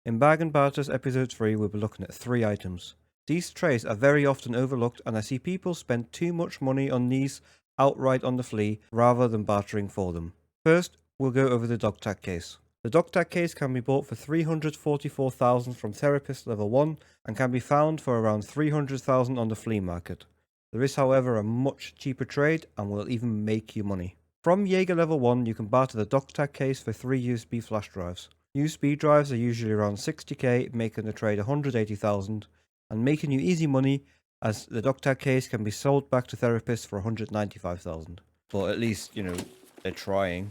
In Bag and Barters episode 3 we'll be looking at 3 items. These trays are very often overlooked and I see people spend too much money on these outright on the flea rather than bartering for them. First, we'll go over the dog tag case. The dog tag case can be bought for 344,000 from Therapist Level 1 and can be found for around 300,000 on the flea market. There is however a much cheaper trade and will even make you money. From Jaeger Level 1 you can barter the dog tag case for 3 USB flash drives. USB drives are usually around 60k, making the trade 180,000 and making you easy money as the dog tag case can be sold back to therapists for 195,000. But at least, they're trying.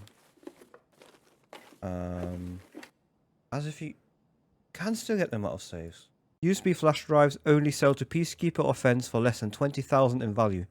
As if you can still get them out of saves. USB flash drives only sell to Peacekeeper or Fence for less than 20,000 in value,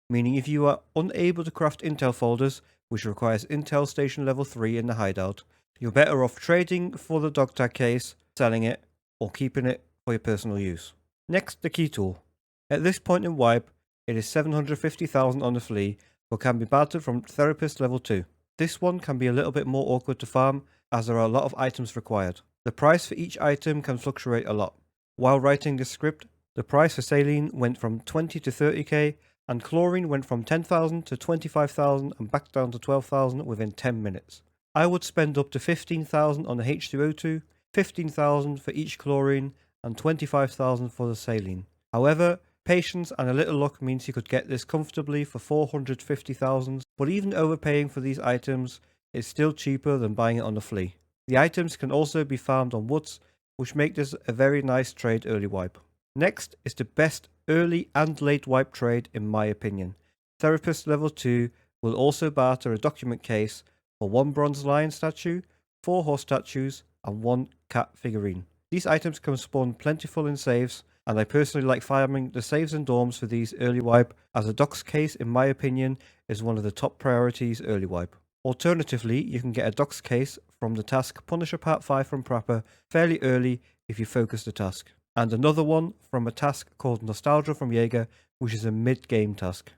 meaning if you are unable to craft Intel folders, which requires Intel Station Level 3 in the hideout, you're better off trading for the dog tag case, selling it, or keeping it for your personal use. Next, the key tool. At this point in wipe, it is 750,000 on the flea, but can be bartered from Therapist Level 2. This one can be a little bit more awkward to farm, as there are a lot of items required. The price for each item can fluctuate a lot. While writing this script, the price for saline went from 20 to 30k, and chlorine went from 10,000 to 25,000 and back down to 12,000 within 10 minutes. I would spend up to 15,000 on the H2O2, 15,000 for each chlorine, and 25,000 for the saline. However, patience and a little luck means you could get this comfortably for 450,000, but even overpaying for these items is still cheaper than buying it on the flea. The items can also be farmed on woods, which make this a very nice trade early wipe. Next is the best early and late wipe trade in my opinion. Therapist Level 2 will also barter a document case for 1 bronze lion statue, 4 horse statues, and 1 cat figurine. These items can spawn plentiful in saves, and I personally like farming the saves and dorms for these early wipe, as a docs case in my opinion is one of the top priorities early wipe. Alternatively, you can get a docs case from the task Punisher Part 5 from Prapper fairly early if you focus the task, and another one from a task called Nostalgia from Jaeger, which is a mid-game task.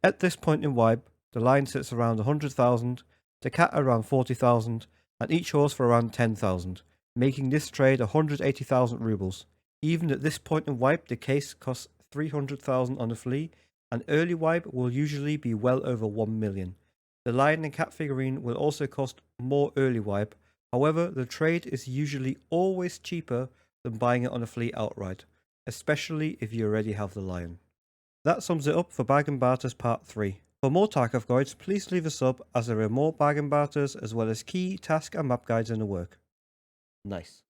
At this point in wipe, the lion sits around 100,000, the cat around 40,000, and each horse for around 10,000, making this trade 180,000 rubles. Even at this point in wipe, the case costs 300,000 on the flea, and early wipe will usually be well over 1 million. The lion and cat figurine will also cost more early wipe, however the trade is usually always cheaper than buying it on a flea outright, especially if you already have the lion. That sums it up for Bag and Barters Part 3. For more Tarkov guides, please leave a sub as there are more Bag and Barters as well as key, task and map guides in the work. Nice.